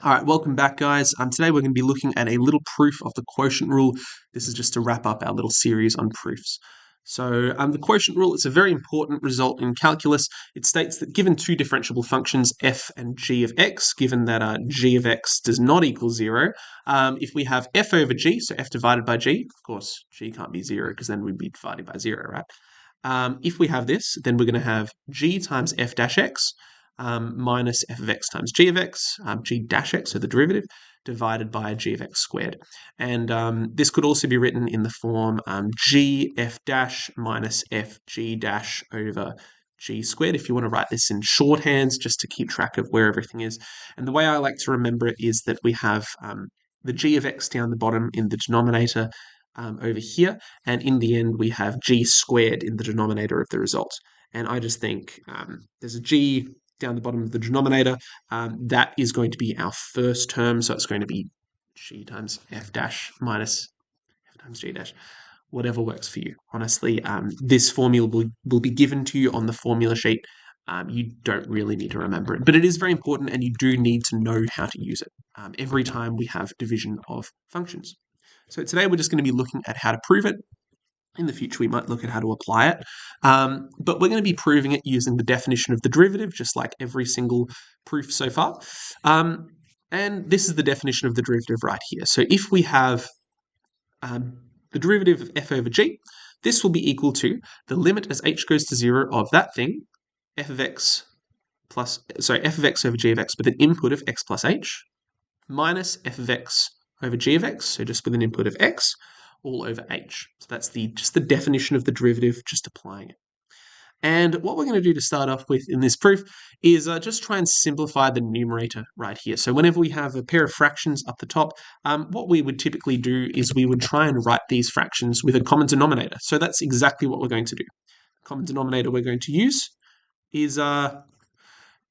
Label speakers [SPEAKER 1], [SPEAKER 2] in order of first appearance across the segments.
[SPEAKER 1] All right, welcome back, guys. Today we're going to be looking at a little proof of the quotient rule. This is just to wrap up our little series on proofs. So the quotient rule is a very important result in calculus. It states that given two differentiable functions, f and g of x, given that g of x does not equal 0, if we have f over g, so f divided by g, of course, g can't be 0 because then we'd be dividing by 0, right? If we have this, then we're going to have g times f dash x minus f of x times g of x, g dash x, so the derivative, divided by g of x squared. And this could also be written in the form g f dash minus f g dash over g squared, if you want to write this in shorthands, just to keep track of where everything is. And the way I like to remember it is that we have the g of x down the bottom in the denominator over here, and in the end we have g squared in the denominator of the result. And I just think there's a g down the bottom of the denominator, that is going to be our first term, so it's going to be g times f dash minus f times g dash, whatever works for you. Honestly, this formula will be given to you on the formula sheet. You don't really need to remember it, but it is very important and you do need to know how to use it every time we have division of functions. So today we're just going to be looking at how to prove it. In the future, we might look at how to apply it. But we're going to be proving it using the definition of the derivative, just like every single proof so far. And this is the definition of the derivative right here. So if we have the derivative of f over g, this will be equal to the limit as h goes to 0 of that thing, f of x over g of x with an input of x plus h, minus f of x over g of x, so just with an input of x, all over h. So that's just the definition of the derivative, just applying it. And what we're going to do to start off with in this proof is just try and simplify the numerator right here. So whenever we have a pair of fractions up the top, what we would typically do is we would try and write these fractions with a common denominator. So that's exactly what we're going to do. The common denominator we're going to use is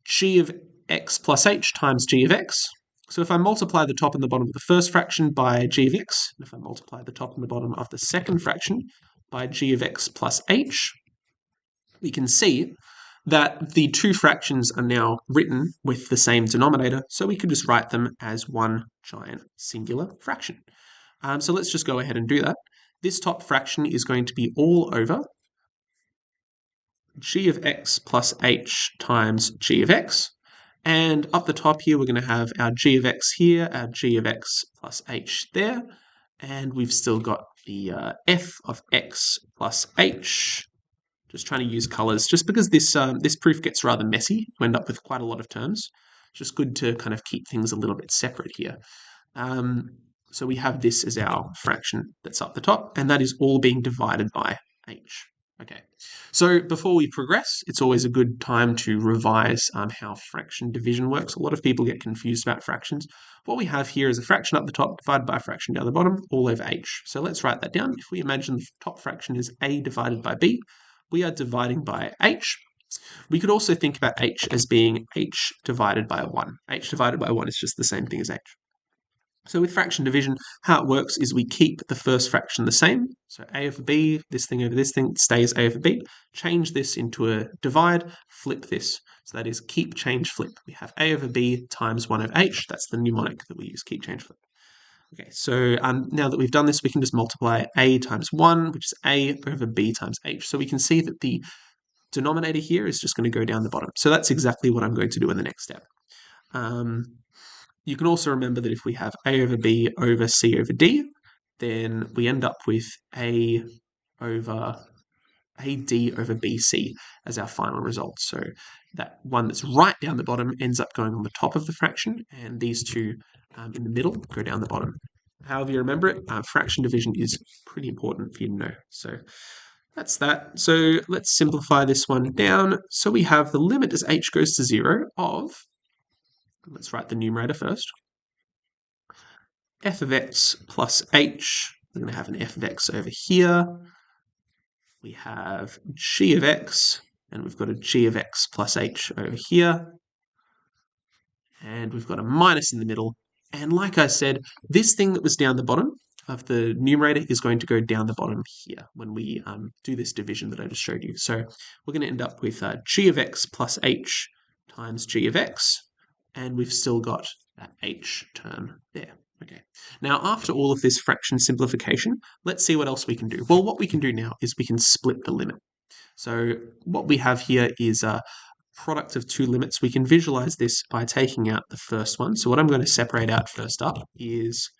[SPEAKER 1] g of x plus h times g of x. So if I multiply the top and the bottom of the first fraction by g of x, and if I multiply the top and the bottom of the second fraction by g of x plus h, we can see that the two fractions are now written with the same denominator, so we could just write them as one giant singular fraction. So let's just go ahead and do that. This top fraction is going to be all over g of x plus h times g of x. And up the top here, we're going to have our g of x here, our g of x plus h there, and we've still got the f of x plus h. Just trying to use colors, just because this proof gets rather messy. You end up with quite a lot of terms. It's just good to kind of keep things a little bit separate here. So we have this as our fraction that's up the top, and that is all being divided by h. Okay, so before we progress, it's always a good time to revise how fraction division works. A lot of people get confused about fractions. What we have here is a fraction up the top divided by a fraction down the bottom, all over h. So let's write that down. If we imagine the top fraction is a divided by b, we are dividing by h. We could also think about h as being h divided by 1. H divided by 1 is just the same thing as h. So with fraction division, how it works is we keep the first fraction the same. So a over b, this thing over this thing, stays a over b. Change this into a divide, flip this. So that is keep, change, flip. We have a over b times 1 over h. That's the mnemonic that we use, keep, change, flip. Okay, so now that we've done this, we can just multiply a times 1, which is a over b times h. So we can see that the denominator here is just going to go down the bottom. So that's exactly what I'm going to do in the next step. You can also remember that if we have a over b over c over d, then we end up with a over AD over BC as our final result. So that one that's right down the bottom ends up going on the top of the fraction, and these two in the middle go down the bottom. However you remember it, fraction division is pretty important for you to know. So that's that. So let's simplify this one down. So we have the limit as h goes to 0 of, let's write the numerator first, f of x plus h. We're going to have an f of x over here. We have g of x, and we've got a g of x plus h over here. And we've got a minus in the middle. And like I said, this thing that was down the bottom of the numerator is going to go down the bottom here when we do this division that I just showed you. So we're going to end up with g of x plus h times g of x. and we've still got that h term there. Okay. Now, after all of this fraction simplification, let's see what else we can do. Well, what we can do now is we can split the limit. So what we have here is a product of two limits. We can visualize this by taking out the first one. So what I'm going to separate out first up is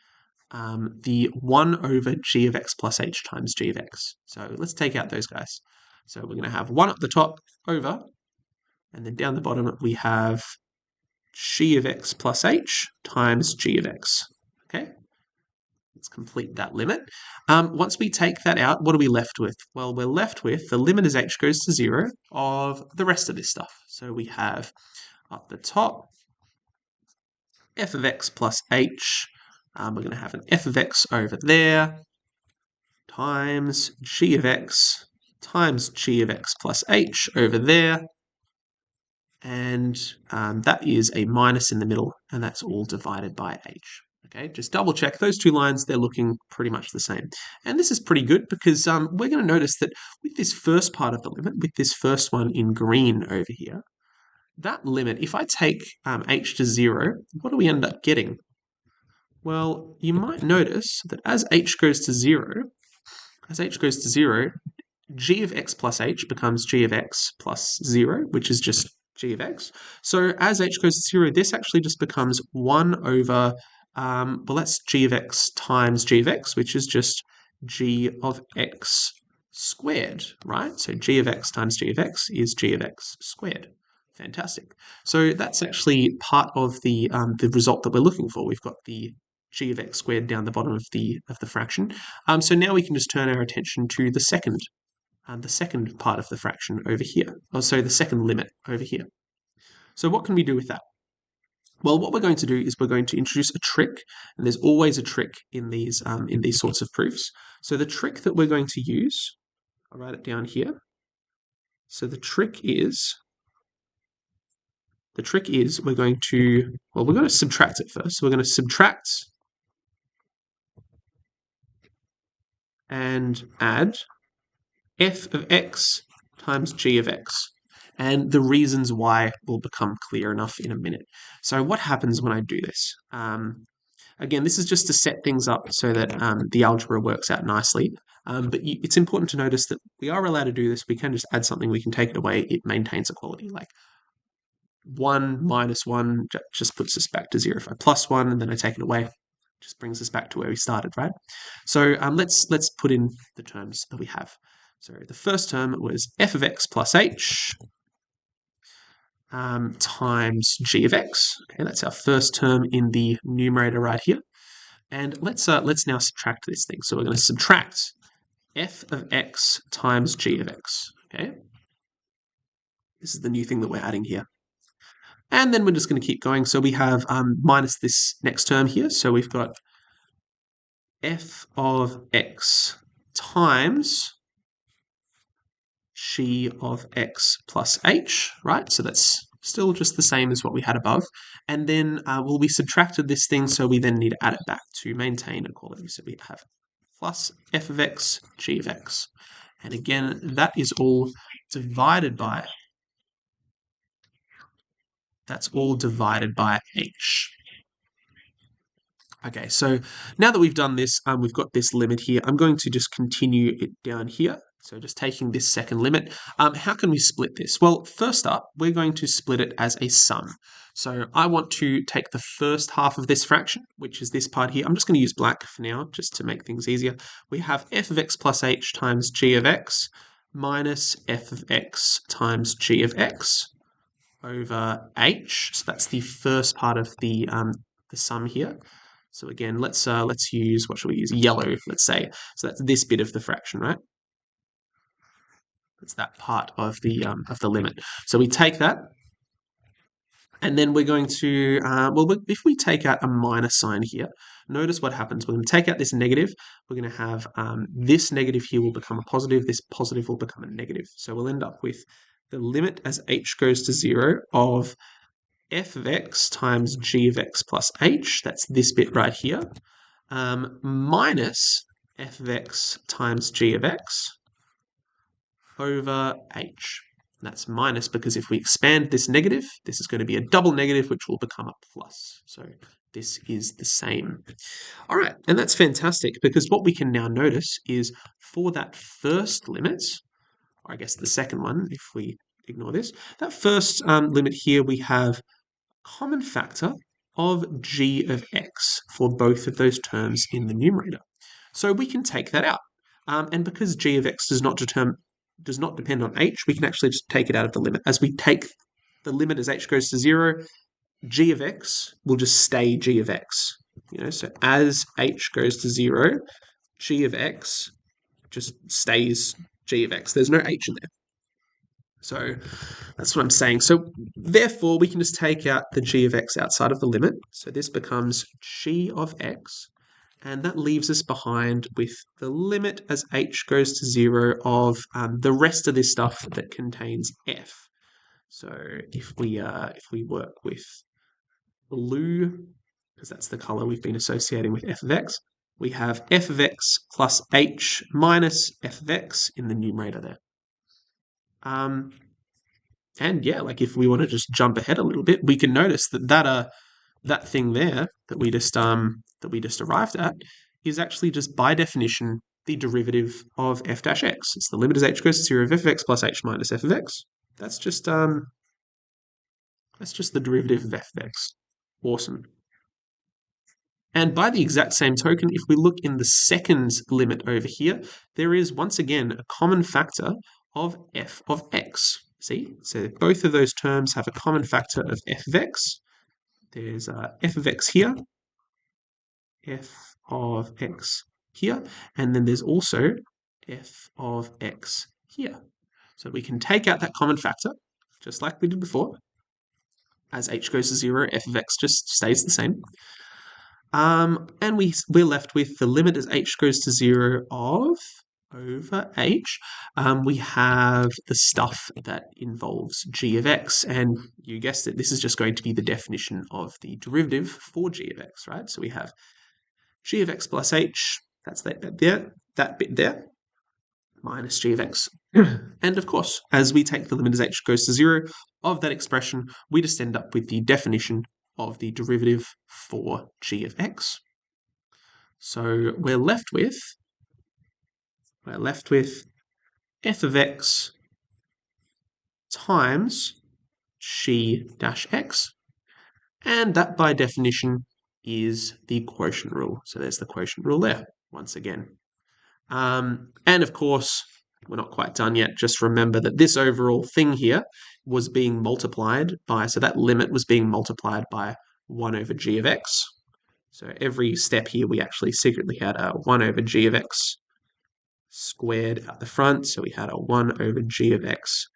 [SPEAKER 1] the 1 over g of x plus h times g of x. So let's take out those guys. So we're going to have 1 at the top over, and then down the bottom we have g of x plus h times g of x. Okay, let's complete that limit. Once we take that out, what are we left with? Well, we're left with the limit as h goes to 0 of the rest of this stuff. So we have up the top f of x plus h. We're going to have an f of x over there times g of x times g of x plus h over there. And that is a minus in the middle, and that's all divided by h. Okay, just double check those two lines, they're looking pretty much the same. And this is pretty good because we're going to notice that with this first part of the limit, with this first one in green over here, that limit, if I take h to 0, what do we end up getting? Well, you might notice that as h goes to 0, g of x plus h becomes g of x plus 0, which is just g of x. So as h goes to 0, this actually just becomes 1 over, well, that's g of x times g of x, which is just g of x squared, right? So g of x times g of x is g of x squared. Fantastic. So that's actually part of the result that we're looking for. We've got the g of x squared down the bottom of the fraction. So now we can just turn our attention to the second part of the fraction over here. Oh, sorry, the second limit over here. So what can we do with that? Well, what we're going to do is we're going to introduce a trick, and there's always a trick in these sorts of proofs. So the trick that we're going to use, I'll write it down here. So the trick is we're going to subtract it first. So we're going to subtract and add f of x times g of x. And the reasons why will become clear enough in a minute. So what happens when I do this? Again, this is just to set things up so that the algebra works out nicely. But it's important to notice that we are allowed to do this. We can just add something, we can take it away. It maintains equality. Like 1 minus 1 just puts us back to 0. If I plus 1 and then I take it away, just brings us back to where we started, right? So let's put in the terms that we have. So the first term was f of x plus h times g of x. Okay, that's our first term in the numerator right here. And let's now subtract this thing. So we're going to subtract f of x times g of x. Okay, this is the new thing that we're adding here. And then we're just going to keep going. So we have minus this next term here. So we've got f of x times g of x plus h, right? So that's still just the same as what we had above. And then we subtracted this thing, so we then need to add it back to maintain equality. So we have plus f of x, g of x. And again, that is all divided by, h. Okay, so now that we've done this, we've got this limit here. I'm going to just continue it down here. So just taking this second limit. How can we split this? Well, first up, we're going to split it as a sum. So I want to take the first half of this fraction, which is this part here. I'm just going to use black for now, just to make things easier. We have f of x plus h times g of x minus f of x times g of x over h. So that's the first part of the sum here. So again, let's use, what should we use? Yellow, let's say. So that's this bit of the fraction, right? That's that part of the limit. So we take that, and then we're going to, if we take out a minus sign here, notice what happens. We're going to take out this negative. We're going to have this negative here will become a positive. This positive will become a negative. So we'll end up with the limit as h goes to 0 of f of x times g of x plus h, that's this bit right here, minus f of x times g of x over h. That's minus because if we expand this negative, this is going to be a double negative, which will become a plus. So this is the same. All right, and that's fantastic because what we can now notice is for that first limit, or I guess the second one, if we ignore this, that first limit here, we have common factor of g of x for both of those terms in the numerator. So we can take that out. And because g of x does not depend on h, we can actually just take it out of the limit. As we take the limit as h goes to 0, g of x will just stay g of x. So as h goes to 0, g of x just stays g of x. There's no h in there. So that's what I'm saying. So therefore, we can just take out the g of x outside of the limit. So this becomes g of x. And that leaves us behind with the limit as h goes to 0 of the rest of this stuff that contains f. So if we work with blue, because that's the color we've been associating with f of x, we have f of x plus h minus f of x in the numerator there. And yeah, like if we want to just jump ahead a little bit, we can notice that thing there that we just arrived at is actually just by definition the derivative of f dash x. It's the limit as h goes to 0 of f of x plus h minus f of x. That's just the derivative of f of x. Awesome. And by the exact same token, if we look in the second limit over here, there is once again a common factor of f of x. See? So both of those terms have a common factor of f of x. There's f of x here, f of x here, and then there's also f of x here. So we can take out that common factor, just like we did before. As h goes to 0, f of x just stays the same. And we're left with the limit as h goes to 0 of over h. We have the stuff that involves g of x, and you guessed it, this is just going to be the definition of the derivative for g of x, right? So we have g of x plus h, that's that bit there, minus g of x. And of course, as we take the limit as h goes to 0 of that expression, we just end up with the definition of the derivative for g of x. So we're left with f of x times g dash x, and that by definition is the quotient rule. So there's the quotient rule there, once again. And of course, we're not quite done yet. Just remember that this overall thing here was being multiplied by, so that limit was being multiplied by 1 over g of x. So every step here, we actually secretly had a 1 over g of x squared out the front. So we had a 1 over g of x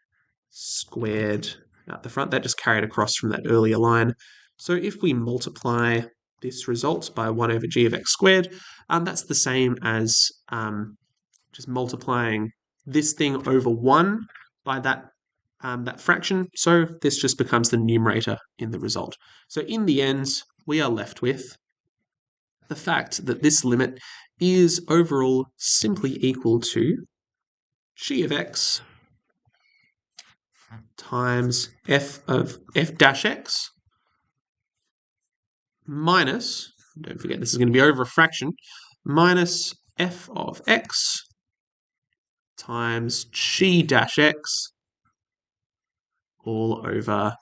[SPEAKER 1] squared out the front. That just carried across from that earlier line. So if we multiply this result by 1 over g of x squared, that's the same as just multiplying this thing over 1 by that fraction. So this just becomes the numerator in the result. So in the end, we are left with the fact that this limit is overall simply equal to g of x times f of f dash x minus, don't forget this is going to be over a fraction, minus f of x times g dash x all over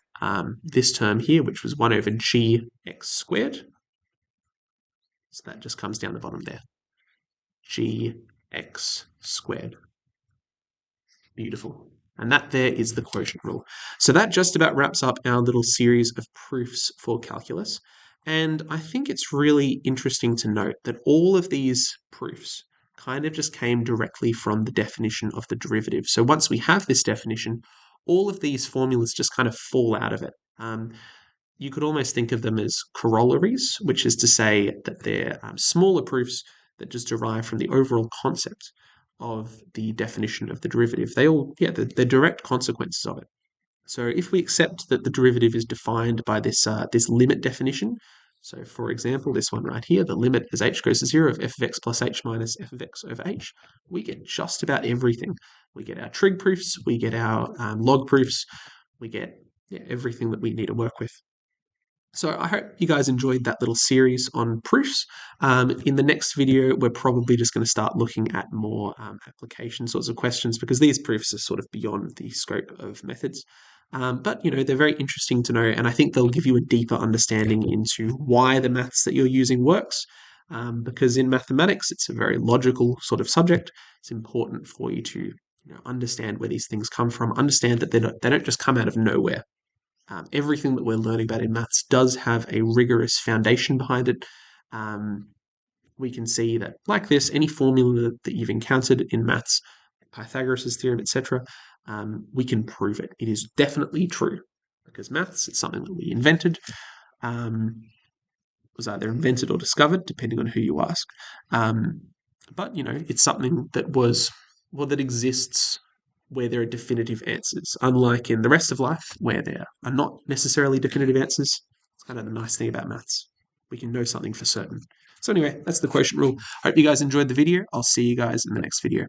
[SPEAKER 1] this term here, which was 1 over g x squared. So that just comes down the bottom there. G x squared. Beautiful. And that there is the quotient rule. So that just about wraps up our little series of proofs for calculus. And I think it's really interesting to note that all of these proofs kind of just came directly from the definition of the derivative. So once we have this definition, all of these formulas just kind of fall out of it. You could almost think of them as corollaries, which is to say that they're smaller proofs that just derive from the overall concept of the definition of the derivative. They're direct consequences of it. So if we accept that the derivative is defined by this limit definition, So for example, this one right here, the limit as h goes to 0 of f of x plus h minus f of x over h, we get just about everything. We get our trig proofs, we get our log proofs, we get everything that we need to work with. So I hope you guys enjoyed that little series on proofs. In the next video, we're probably just going to start looking at more application sorts of questions because these proofs are sort of beyond the scope of methods. But, they're very interesting to know, and I think they'll give you a deeper understanding into why the maths that you're using works. Because in mathematics, it's a very logical sort of subject. It's important for you to understand where these things come from, understand that they don't just come out of nowhere. Everything that we're learning about in maths does have a rigorous foundation behind it. We can see that, like this, any formula that you've encountered in maths, Pythagoras' theorem, etc., we can prove it. It is definitely true because maths, it's something that we invented, was either invented or discovered, depending on who you ask. But, it's something that exists where there are definitive answers, unlike in the rest of life where there are not necessarily definitive answers. It's kind of the nice thing about maths. We can know something for certain. So anyway, that's the quotient rule. Hope you guys enjoyed the video. I'll see you guys in the next video.